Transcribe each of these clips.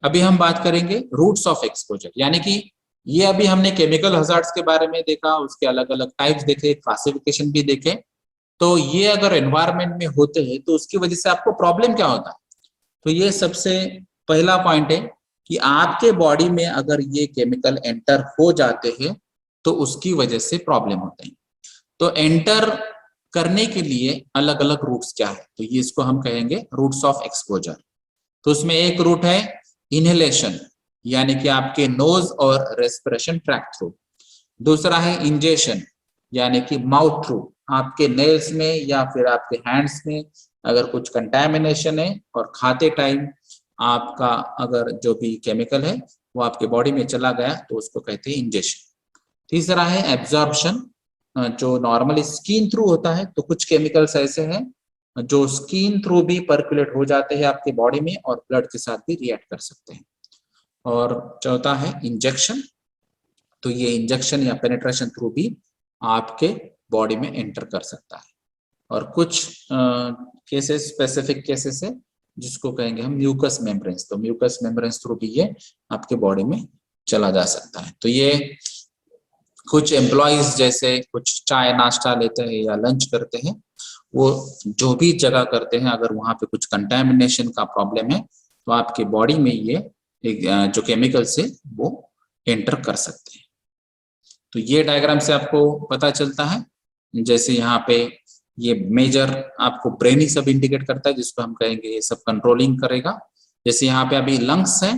अभी हम बात करेंगे रूट्स ऑफ एक्सपोजर, यानी कि ये अभी हमने केमिकल हजार्ड्स के बारे में देखा, उसके अलग अलग टाइप्स देखे, क्लासिफिकेशन भी देखे। तो ये अगर एनवायरमेंट में होते हैं तो उसकी वजह से आपको प्रॉब्लम क्या होता है। तो ये सबसे पहला पॉइंट है कि आपके बॉडी में अगर ये केमिकल एंटर हो जाते हैं तो उसकी वजह से प्रॉब्लम होते हैं। तो एंटर करने के लिए अलग अलग रूट्स क्या है, तो ये इसको हम कहेंगे रूट्स ऑफ एक्सपोजर। तो उसमें एक रूट है इनहेलेशन, यानी कि आपके नोज और रेस्पिरेशन ट्रैक थ्रू। दूसरा है इंजेशन, यानी कि माउथ थ्रू, आपके नेल्स में या फिर आपके हैंड्स में अगर कुछ कंटैमिनेशन है और खाते टाइम आपका अगर जो भी केमिकल है वो आपके बॉडी में चला गया तो उसको कहते हैं इंजेशन। तीसरा है एब्जॉर्प्शन, जो नॉर्मली स्किन थ्रू होता है। तो कुछ केमिकल्स ऐसे हैं जो स्किन थ्रू भी पर्कुलेट हो जाते हैं आपके बॉडी में और ब्लड के साथ भी रिएक्ट कर सकते हैं। और चौथा है इंजेक्शन, तो ये इंजेक्शन या पेनिट्रेशन थ्रू भी आपके बॉडी में एंटर कर सकता है। और कुछ केसेस, स्पेसिफिक केसेस है जिसको कहेंगे हम म्यूकस मेम्ब्रेन्स, तो म्यूकस मेम्ब्रेन्स थ्रू भी ये आपके बॉडी में चला जा सकता है। तो ये कुछ एम्प्लॉयज जैसे कुछ चाय नाश्ता लेते हैं या लंच करते हैं, वो जो भी जगह करते हैं अगर वहां पे कुछ कंटेमिनेशन का प्रॉब्लम है तो आपके बॉडी में ये जो केमिकल्स है वो एंटर कर सकते हैं। तो ये डायग्राम से आपको पता चलता है, जैसे यहाँ पे ये मेजर आपको ब्रेन ही सब इंडिकेट करता है जिसको हम कहेंगे ये सब कंट्रोलिंग करेगा। जैसे यहाँ पे अभी लंग्स है,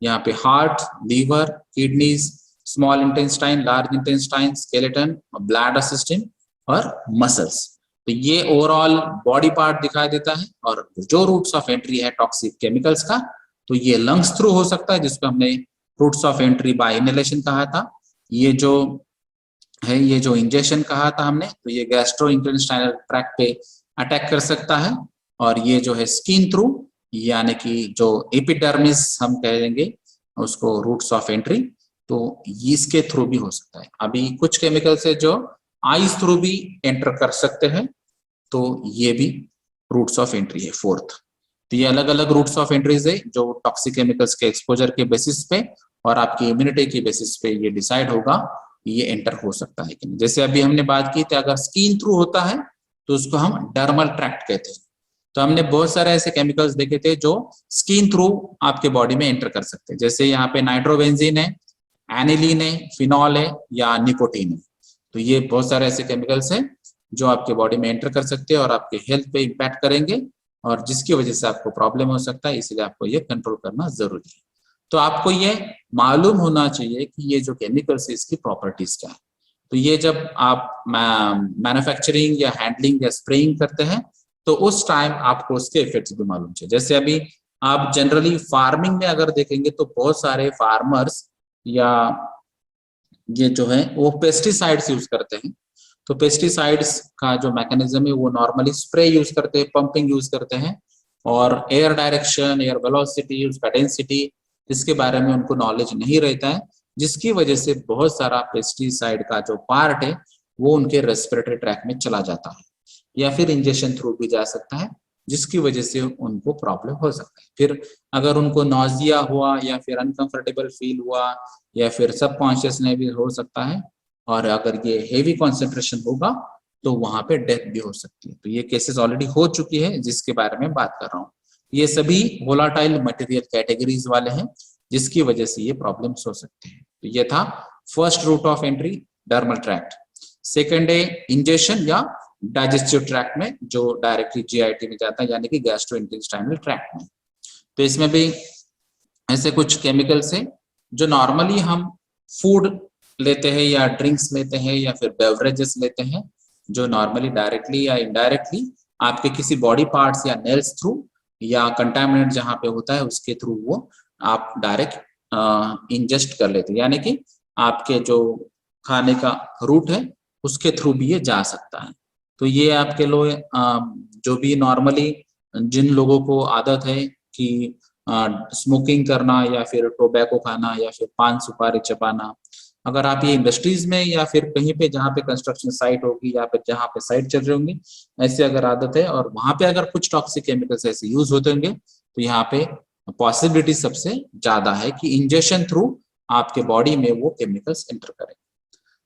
यहाँ पे heart, liver, kidneys, small intestine, large intestine, skeleton, bladder system और मसल्स। तो ये ओवरऑल बॉडी पार्ट दिखाई देता है। और जो रूट्स ऑफ एंट्री है टॉक्सिक केमिकल्स का, तो ये लंग्स थ्रू हो सकता है जिसको हमने roots of entry by inhalation कहा था। ये जो है, ये जो इंजेक्शन कहा था हमने, तो ये गैस्ट्रोइंटेस्टाइनल ट्रैक्ट पे अटैक कर सकता है। और ये जो है स्किन थ्रू, यानी कि जो एपिडर्मिस हम कहेंगे उसको रूट्स ऑफ एंट्री, तो इसके थ्रू भी हो सकता है। अभी कुछ केमिकल्स है जो आईज थ्रू भी एंटर कर सकते हैं, तो ये भी रूट्स ऑफ एंट्री है फोर्थ। तो ये अलग अलग रूट्स ऑफ एंट्रीज है जो टॉक्सिक केमिकल्स के एक्सपोजर के बेसिस पे और आपकी इम्यूनिटी के बेसिस पे ये डिसाइड होगा ये एंटर हो सकता है कि नहीं। जैसे अभी हमने बात की थी, अगर स्किन थ्रू होता है तो उसको हम डर्मल ट्रैक्ट कहते हैं। तो हमने बहुत सारे ऐसे केमिकल्स देखे थे जो स्किन थ्रू आपके बॉडी में एंटर कर सकते हैं। जैसे यहाँ पे नाइट्रोबेंजीन है, एनिलीन है, फिनॉल है या निकोटीन है। तो ये बहुत सारे ऐसे केमिकल्स हैं जो आपके बॉडी में एंटर कर सकते हैं और आपके हेल्थ पे इम्पैक्ट करेंगे और जिसकी वजह से आपको प्रॉब्लम हो सकता है, इसलिए आपको ये कंट्रोल करना जरूरी है। तो आपको ये मालूम होना चाहिए कि ये जो केमिकल्स है इसकी प्रॉपर्टीज क्या है। तो ये जब आप मैन्युफैक्चरिंग या हैंडलिंग या स्प्रेइंग करते हैं तो उस टाइम आपको उसके इफेक्ट्स भी मालूम चाहिए। जैसे अभी आप जनरली फार्मिंग में अगर देखेंगे तो बहुत सारे फार्मर्स या ये जो है वो पेस्टिसाइड्स यूज करते हैं। तो पेस्टिसाइड्स का जो मैकेनिज्म है वो नॉर्मली स्प्रे यूज करते हैं, पंपिंग यूज करते हैं, और एयर डायरेक्शन, एयर वेलोसिटी, उसका डेंसिटी, इसके बारे में उनको नॉलेज नहीं रहता है, जिसकी वजह से बहुत सारा पेस्टिसाइड का जो पार्ट है वो उनके रेस्पिरेटरी ट्रैक में चला जाता है या फिर इंजेक्शन थ्रू भी जा सकता है, जिसकी वजह से उनको प्रॉब्लम हो सकता है। फिर अगर उनको नॉजिया हुआ या फिर अनकंफर्टेबल फील हुआ या फिर सबकॉन्शियस में भी हो सकता है, और अगर ये हेवी कॉन्सेंट्रेशन होगा तो वहां पे डेथ भी हो सकती है। तो ये केसेस ऑलरेडी हो चुकी है जिसके बारे में बात कर रहा हूँ। ये सभी वोलाटाइल मटेरियल कैटेगरीज वाले हैं जिसकी वजह से ये प्रॉब्लम्स हो सकते हैं। तो ये था first route of entry, dermal tract. Second है इंजेक्शन या डाइजेस्टिव ट्रैक्ट में, जो डायरेक्टली जीआईटी में जाता है, यानी कि गैस्ट्रोइंटेस्टाइनल ट्रैक्ट में। तो इसमें भी ऐसे कुछ केमिकल्स हैं जो नॉर्मली हम फूड लेते हैं या ड्रिंक्स लेते हैं या फिर बेवरेजेस लेते हैं, जो नॉर्मली डायरेक्टली या इनडायरेक्टली आपके किसी बॉडी पार्ट्स या नेल्स थ्रू या कंटामिनेट जहाँ पे होता है उसके थ्रू वो आप डायरेक्ट इंजेस्ट कर लेते हैं, यानी कि आपके जो खाने का रूट है उसके थ्रू भी ये जा सकता है। तो ये आपके लोग जो भी नॉर्मली जिन लोगों को आदत है कि स्मोकिंग करना या फिर टोबैको खाना या फिर पान सुपारी चबाना, अगर आप ये इंडस्ट्रीज में या फिर कहीं पे जहाँ पे कंस्ट्रक्शन साइट होगी या फिर जहाँ पे साइट चल रही होंगी, ऐसे अगर आदत है और वहां पे अगर कुछ टॉक्सिक केमिकल्स ऐसे यूज होते होंगे तो यहाँ पे पॉसिबिलिटी सबसे ज्यादा है कि इंजेक्शन थ्रू आपके बॉडी में वो केमिकल्स एंटर करें।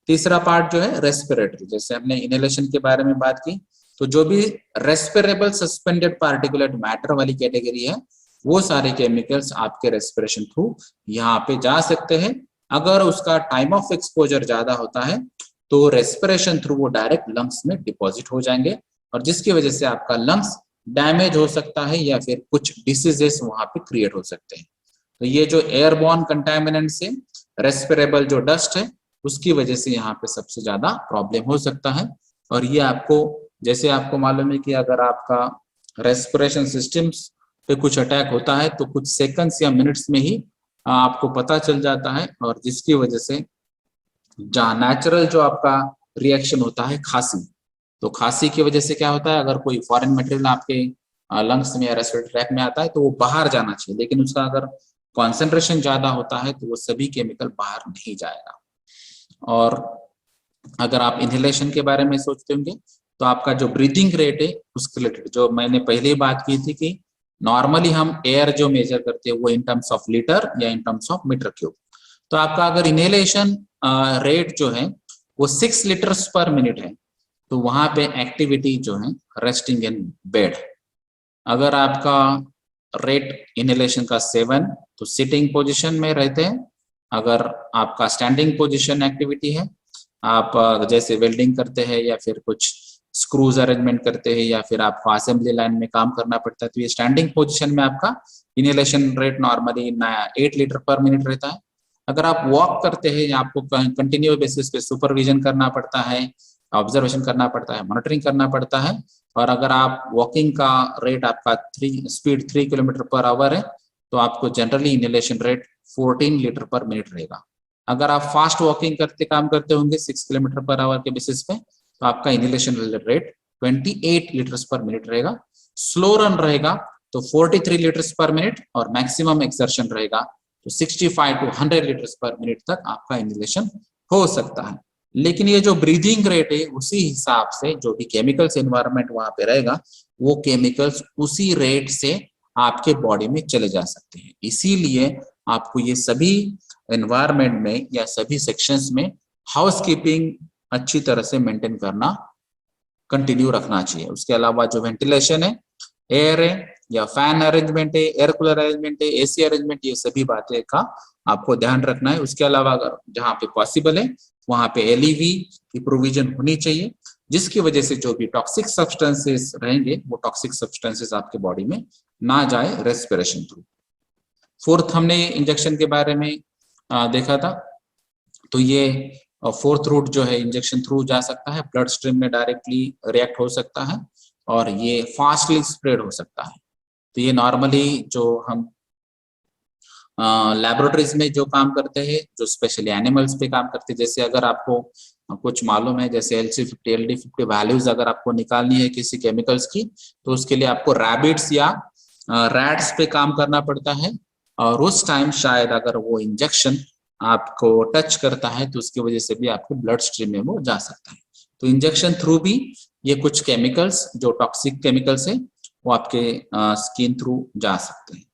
तीसरा पार्ट जो है रेस्पिरेटरी, जैसे हमने इनहेलेशन के बारे में बात की, तो जो भी रेस्पिरेबल सस्पेंडेड पार्टिकुलेट मैटर वाली कैटेगरी है वो सारे केमिकल्स आपके रेस्पिरेशन थ्रू यहाँ पे जा सकते हैं। अगर उसका टाइम ऑफ एक्सपोजर ज्यादा होता है तो रेस्पिरेशन थ्रू वो डायरेक्ट लंग्स में डिपॉजिट हो जाएंगे और जिसकी वजह से आपका लंग्स डैमेज हो सकता है या फिर कुछ डिसीजेस वहां पे क्रिएट हो सकते हैं। तो ये जो एयरबॉर्न कंटामिनेंट से रेस्पिरेबल जो डस्ट है उसकी वजह से यहाँ पे सबसे ज्यादा प्रॉब्लम हो सकता है। और ये आपको, जैसे आपको मालूम है कि अगर आपका रेस्पिरेशन सिस्टम्स पे कुछ अटैक होता है तो कुछ सेकंड्स या मिनट्स में ही आपको पता चल जाता है, और जिसकी वजह से जहाँ नेचुरल जो आपका रिएक्शन होता है खांसी, तो खांसी की वजह से क्या होता है, अगर कोई फॉरेन मटेरियल आपके लंग्स में या रेस्पिरेटरी ट्रैक में आता है तो वो बाहर जाना चाहिए, लेकिन उसका अगर कॉन्सेंट्रेशन ज्यादा होता है तो वो सभी केमिकल बाहर नहीं जाएगा। और अगर आप इनहेलेशन के बारे में सोचते होंगे तो आपका जो ब्रीदिंग रेट है उसके रिलेटेड जो मैंने पहले ही बात की थी कि नॉर्मली हम एयर जो मेजर करते हैं वो इन टर्म्स ऑफ लीटर या in terms of metre cube, तो आपका अगर इनहेलेशन रेट जो है वो 6 लीटर्स पर मिनट है तो वहां पे एक्टिविटी जो है रेस्टिंग इन बेड। अगर आपका रेट इनहेलेशन का 7 तो सिटिंग पोजीशन में रहते हैं। अगर आपका स्टैंडिंग पोजीशन एक्टिविटी है, आप जैसे वेल्डिंग करते हैं या फिर कुछ स्क्रूज अरेंजमेंट करते हैं या फिर आपको असेंबली लाइन में काम करना पड़ता है तो ये स्टैंडिंग पोजीशन में आपका इनहेलेशन रेट नॉर्मली 8 लीटर पर मिनट रहता है। अगर आप वॉक करते हैं या आपको कंटिन्यू बेसिस पे सुपरविजन करना पड़ता है, ऑब्जर्वेशन करना पड़ता है, मॉनिटरिंग करना पड़ता है, और अगर आप वॉकिंग का रेट आपका स्पीड 3 किलोमीटर पर आवर है तो आपको जनरली इनहेलेशन रेट 14 लीटर पर मिनट रहेगा। अगर आप फास्ट वॉकिंग करते काम करते होंगे 6 किलोमीटर पर आवर के बेसिस पे तो आपका इनहेलेशन रेट 28 लीटर्स पर मिनट रहेगा। स्लो रन रहेगा तो 43 लीटर्स पर मिनट और मैक्सिमम एक्सर्शन रहेगा तो 65 टू 100 लीटर्स पर मिनट तक आपका इनहेलेशन हो सकता है। लेकिन ये जो ब्रीदिंग रेट है उसी हिसाब से जो भी केमिकल्स एनवायरनमेंट वहां पे रहेगा वो केमिकल्स उसी रेट से आपके बॉडी में चले जा सकते हैं। इसीलिए आपको ये सभी एनवायरनमेंट में या सभी सेक्शंस में हाउसकीपिंग अच्छी तरह से मेंटेन करना कंटिन्यू रखना चाहिए। उसके अलावा जो वेंटिलेशन है, एयर है या फैन अरेंजमेंट है, एयर कूलर अरेंजमेंट है, एसी अरेंजमेंट, ये सभी बातें का आपको ध्यान रखना है। उसके अलावा अगर जहाँ पे पॉसिबल है वहां पे एलईवी की प्रोविजन होनी चाहिए जिसकी वजह से जो भी टॉक्सिक सब्सटेंसेस रहेंगे वो टॉक्सिक सब्सटेंसेस आपके बॉडी में ना जाए रेस्पिरेशन थ्रू। फोर्थ हमने इंजेक्शन के बारे में देखा था, तो ये फोर्थ रूट जो है इंजेक्शन थ्रू जा सकता है, ब्लड स्ट्रीम में डायरेक्टली रिएक्ट हो सकता है और ये फास्टली स्प्रेड हो सकता है। तो ये नॉर्मली जो हम लैबोरेटरीज में जो काम करते हैं, जो स्पेशली एनिमल्स पे काम करते हैं, जैसे अगर आपको कुछ मालूम है जैसे LC50 LD50 वैल्यूज अगर आपको निकालनी है किसी केमिकल्स की तो उसके लिए आपको रैबिट्स या रैट्स पे काम करना पड़ता है और उस टाइम शायद अगर वो इंजेक्शन आपको टच करता है तो उसकी वजह से भी आपके ब्लड स्ट्रीम में वो जा सकता है। तो इंजेक्शन थ्रू भी ये कुछ केमिकल्स जो टॉक्सिक केमिकल्स है वो आपके स्किन थ्रू जा सकते हैं।